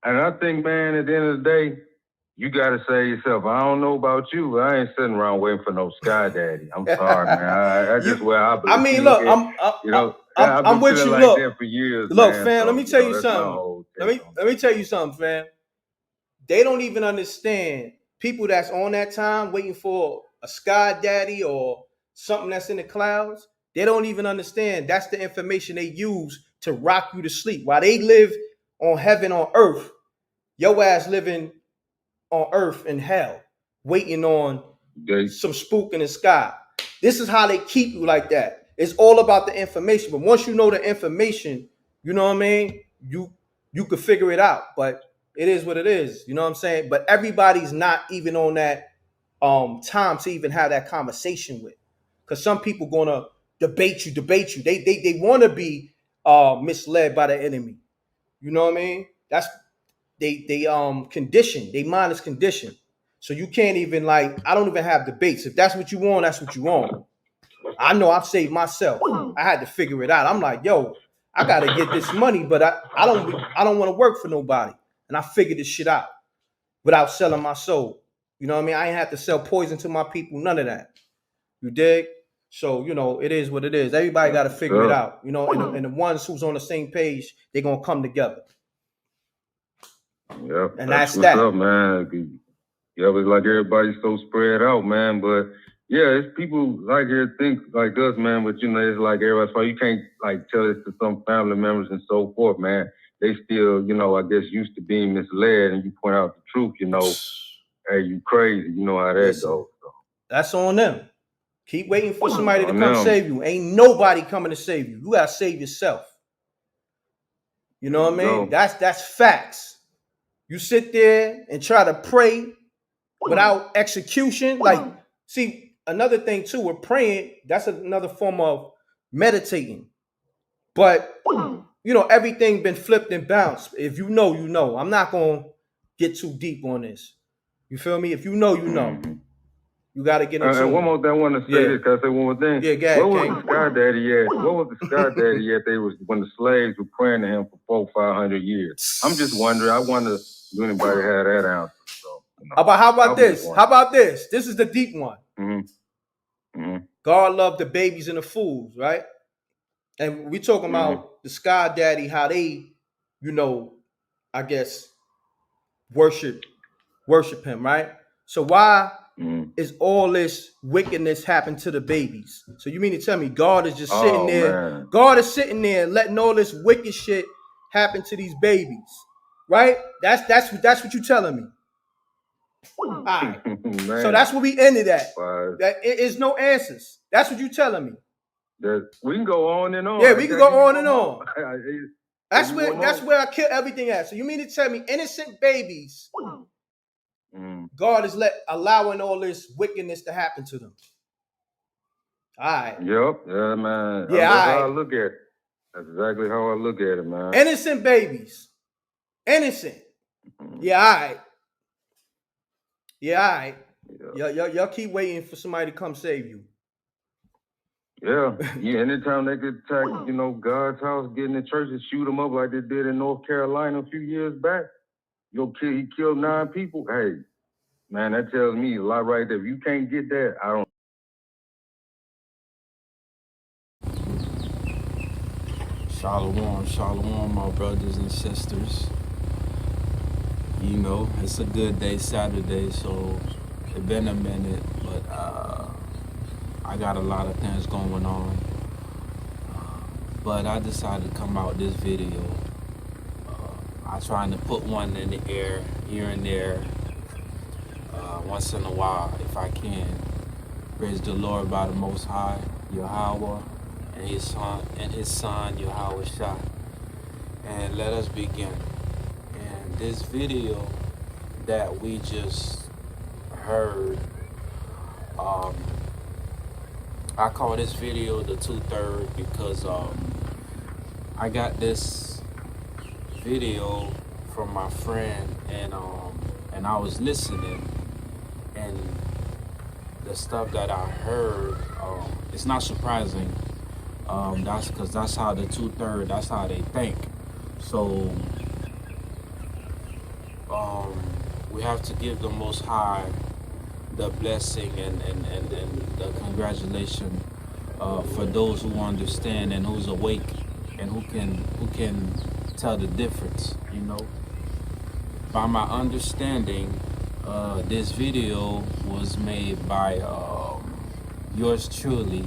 And I think, man, at the end of the day, you got to say yourself, I don't know about you, but I ain't sitting around waiting for no sky daddy. I'm sorry, man. That's just where I believe. I mean, look, I've I'm been with feeling you. like Look, that for years, look, man. fam. So, Let me tell you that's my something. whole Let me tell you something, fam. They don't even understand people that's on that time waiting for a sky daddy or something that's in the clouds. They don't even understand that's the information they use to rock you to sleep. While they live on heaven on earth, your ass living on earth in hell, waiting on some spook in the sky. This is how they keep you like that. It's all about the information. But once you know the information, you know what I mean? You could figure it out. But it is what it is. You know what I'm saying? But everybody's not even on that time to even have that conversation with. Because some people gonna debate you. They want to be misled by the enemy. You know what I mean? That's they conditioned. They mind is conditioned. So you can't even like, I don't even have debates. If that's what you want, that's what you want. I know I've saved myself. I had to figure it out. I'm like, yo, I gotta get this money, but I don't want to work for nobody. And I figured this shit out without selling my soul. You know what I mean? I ain't have to sell poison to my people, none of that. You dig? So, it is what it is. Everybody got to figure it out. And the ones who's on the same page, they're gonna come together. Yep, and that's what's up, man. Yeah, it's like everybody's so spread out, man. But yeah, it's people like here think like us, man. But it's like everybody's why you can't like tell this to some family members and so forth, man. They still, I guess used to being misled, and you point out the truth, hey, you crazy, you know how that goes. So. That's on them. Keep waiting for somebody to come save you. Ain't nobody coming to save you. You gotta save yourself. You know what I mean? That's facts. You sit there and try to pray without execution. Like, see, another thing too, we're praying, that's another form of meditating. But everything been flipped and bounced. If you know, you know. I'm not gonna get too deep on this. You feel me? If you know, you know. You got to get into and one more thing I want to say this. Can I say one more thing? Yeah, go ahead, what was the sky daddy at? What was the sky daddy at? They was when the slaves were praying to him for 400-500 years. I'm just wondering. I wonder if anybody had that answer. So, how about this? How about this? This is the deep one. God loved the babies and the fools, right? And we talking about the sky daddy, how they, I guess, worship him, right? So why is all this wickedness happen to the babies? So you mean to tell me God is just sitting there? Man. God is sitting there letting all this wicked shit happen to these babies, right? That's what you telling me. All right. So that's what we ended at. That it is no answers. That's what you telling me. We can go on and on. Yeah, we can go on and on. That's where I kill everything at. So you mean to tell me innocent babies? God is allowing all this wickedness to happen to them. All right. Yep. Yeah, man. Yeah, that's how I look at it. That's exactly how I look at it, man. Innocent babies. Innocent. Yeah, all right. Yeah, all right. Yeah. Y'all keep waiting for somebody to come save you. Yeah. Anytime they could attack, God's house, get in the church and shoot them up like they did in North Carolina a few years back. He killed 9 people. Hey. Man, that tells me a lot right there. If you can't get that, I don't. Shalom, my brothers and sisters. It's a good day, Saturday, so it's been a minute, but I got a lot of things going on. But I decided to come out this video. I'm trying to put one in the air here and there. Once in a while, if I can. Praise the Lord by the Most High, Yahweh, and His Son, Yahweh Shai. And let us begin. And this video that we just heard, I call this video the 2/3 because I got this video from my friend, and I was listening. And the stuff that I heard, it's not surprising. That's because that's how the 2/3, that's how they think. So we have to give the Most High the blessing and the congratulation for those who understand and who's awake and who can tell the difference, you know. By my understanding, this video was made by yours truly,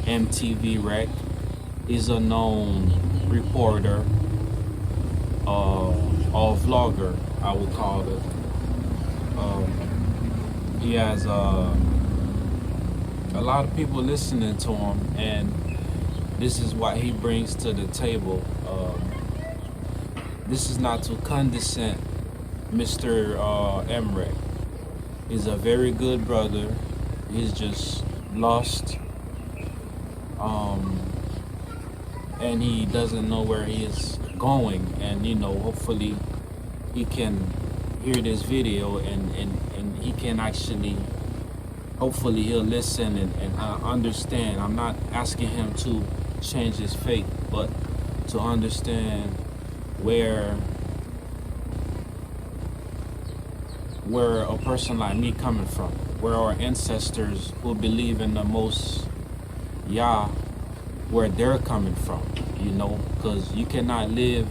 MTV Rec. He's a known reporter or vlogger, I would call it. He has a lot of people listening to him, and this is what he brings to the table. This is not to condescend Mr. Emrek. He's a very good brother. He's just lost, and he doesn't know where he is going. And you know, hopefully he can hear this video and he can actually, hopefully he'll listen and understand. I'm not asking him to change his faith, but to understand where a person like me coming from, where our ancestors who believe in the Most Yah, where they're coming from, you know, because you cannot live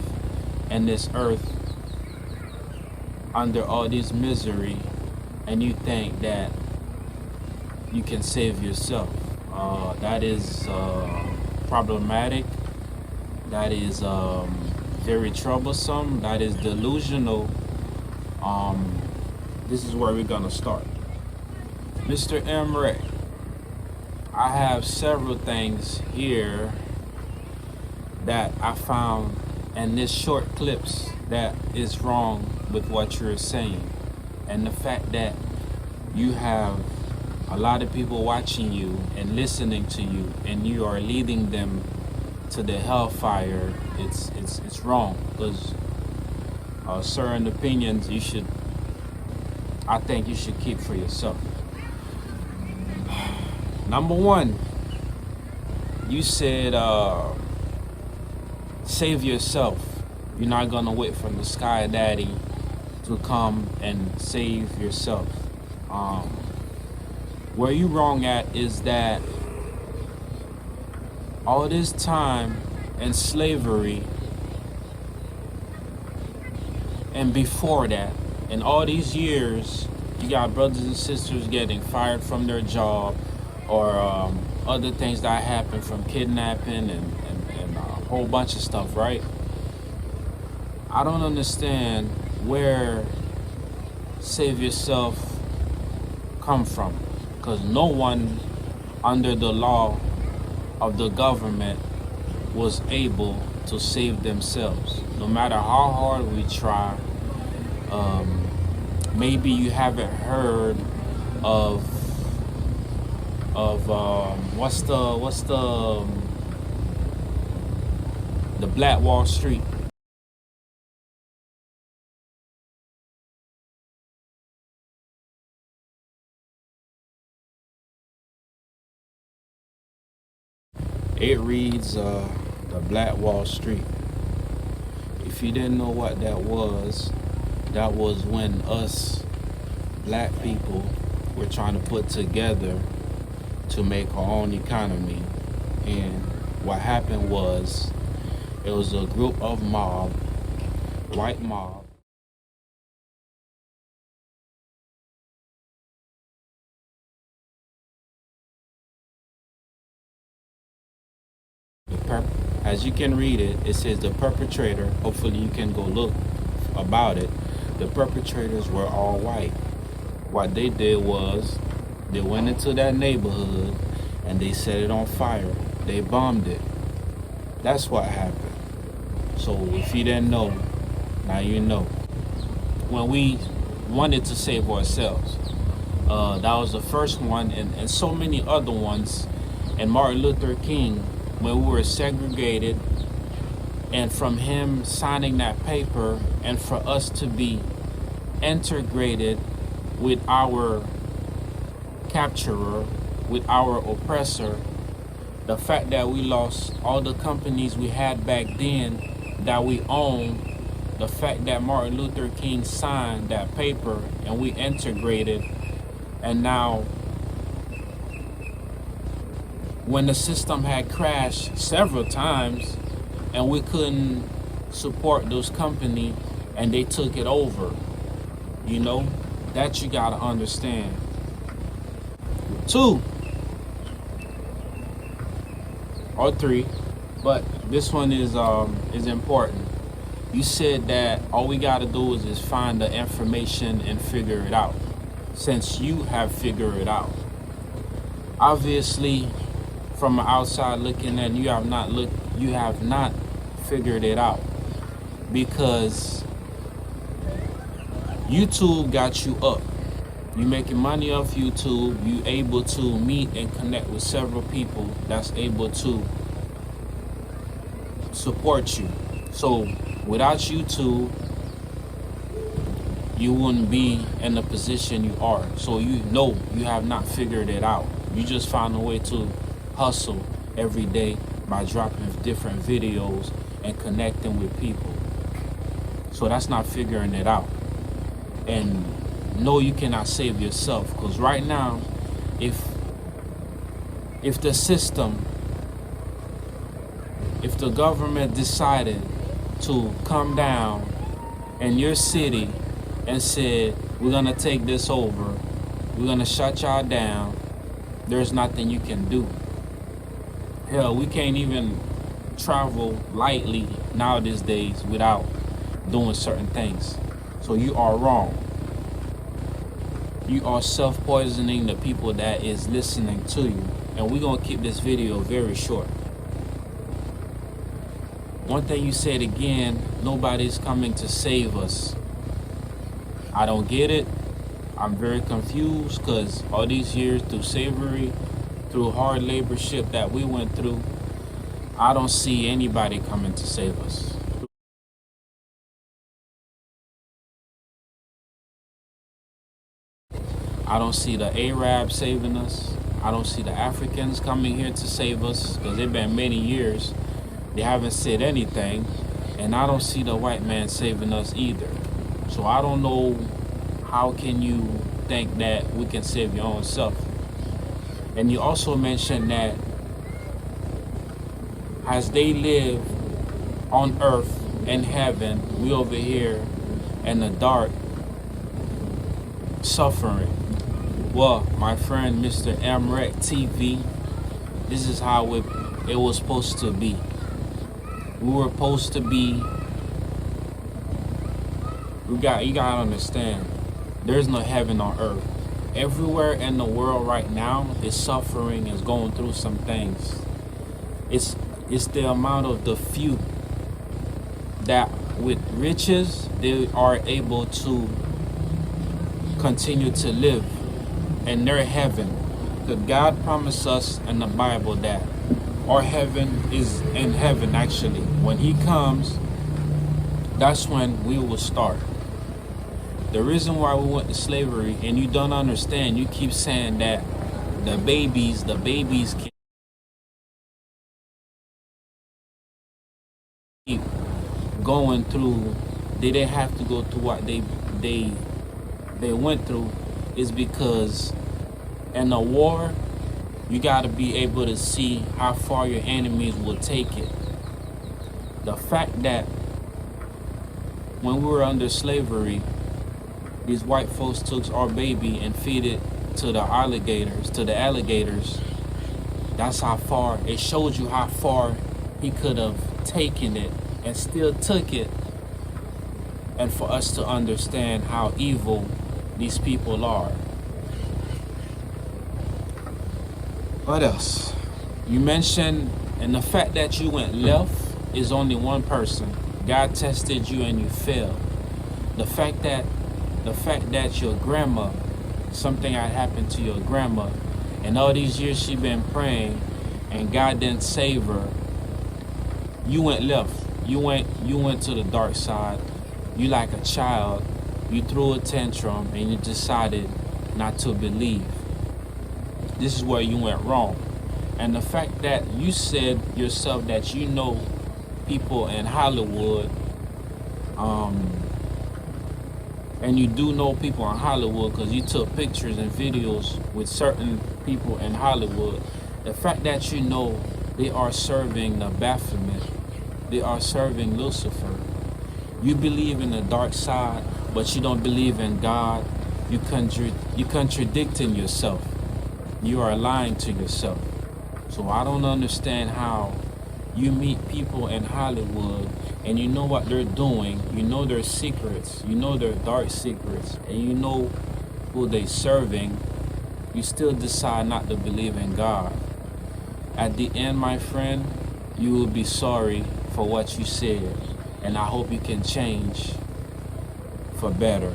in this earth under all this misery and you think that you can save yourself. That is problematic. That is very troublesome. That is delusional. This is where we're gonna start. Mr. Emrek, I have several things here that I found in this short clips that is wrong with what you're saying, and the fact that you have a lot of people watching you and listening to you, and you are leading them to the hellfire. It's wrong, because certain opinions I think you should keep for yourself. Number one, you said save yourself. You're not gonna wait for the Sky Daddy to come and save yourself. Where you wrong at is that all this time in slavery and before that, and all these years, you got brothers and sisters getting fired from their job, or other things that happen from kidnapping and a whole bunch of stuff, right? I don't understand where save yourself come from, because no one under the law of the government was able to save themselves. No matter how hard we try, maybe you haven't heard of what's the Black Wall Street. It reads the Black Wall Street. If you didn't know what that was when us black people were trying to put together to make our own economy. And what happened was, it was a group of white mob, as you can read it, it says the perpetrator, hopefully you can go look about it, the perpetrators were all white. What they did was, they went into that neighborhood and they set it on fire. They bombed it. That's what happened. So if you didn't know, now you know. When we wanted to save ourselves, that was the first one, and so many other ones. And Martin Luther King, when we were segregated, and from him signing that paper, and for us to be integrated with our capturer, with our oppressor, the fact that we lost all the companies we had back then that we own the fact that Martin Luther King signed that paper and we integrated, and now when the system had crashed several times and we couldn't support those companies and they took it over, you know, that you gotta understand. 2 or 3, but this one is important. You said that all we gotta do is find the information and figure it out. Since you have figured it out, obviously, from the outside looking in, you have not figured it out, because YouTube got you up. You making money off YouTube. You able to meet and connect with several people that's able to support you. So without YouTube, you wouldn't be in the position you are. So you know you have not figured it out. You just found a way to hustle every day by dropping different videos and connecting with people. So that's not figuring it out. And no, you cannot save yourself, because right now, if the system, if the government decided to come down in your city and said, we're gonna take this over, we're gonna shut y'all down, there's nothing you can do. Hell, we can't even travel lightly nowadays days without doing certain things. So you are wrong. You are self-poisoning the people that is listening to you. And we're gonna keep this video very short. One thing you said again, nobody's coming to save us. I don't get it. I'm very confused, because all these years through slavery, through hard labor ship that we went through, I don't see anybody coming to save us. I don't see the Arabs saving us. I don't see the Africans coming here to save us, because it's been many years. They haven't said anything. And I don't see the white man saving us either. So I don't know, how can you think that we can save your own self? And you also mentioned that as they live on earth in heaven, we over here in the dark suffering. Well, my friend Mr. Amrek TV, this is how it was supposed to be. We were supposed to be, you gotta understand, there's no heaven on earth. Everywhere in the world right now is suffering, is going through some things. It's the amount of the few that with riches, they are able to continue to live in their heaven. Because God promised us in the Bible that our heaven is in heaven actually. When He comes, that's when we will start. The reason why we went to slavery, and you don't understand, you keep saying that the babies keep going through, they didn't have to go through what they went through, is because in a war, you got to be able to see how far your enemies will take it. The fact that when we were under slavery, these white folks took our baby and feed it to the alligators. That's how far, it showed you how far He could have taken it and still took it. And for us to understand how evil these people are. What else? You mentioned, and the fact that you went left is only one person. God tested you and you failed. The fact that your grandma, something had happened to your grandma, and all these years she been praying and God didn't save her, you went left. You went to the dark side. You like a child, you threw a tantrum and you decided not to believe. This is where you went wrong. And the fact that you said yourself that you know people in Hollywood And you do know people in Hollywood because you took pictures and videos with certain people in Hollywood. The fact that you know they are serving the Baphomet, they are serving Lucifer. You believe in the dark side, but you don't believe in God. You contradicting yourself. You are lying to yourself. So I don't understand how you meet people in Hollywood and you know what they're doing, you know their secrets, you know their dark secrets, and you know who they serving, you still decide not to believe in God. At the end, my friend, you will be sorry for what you said, and I hope you can change for better.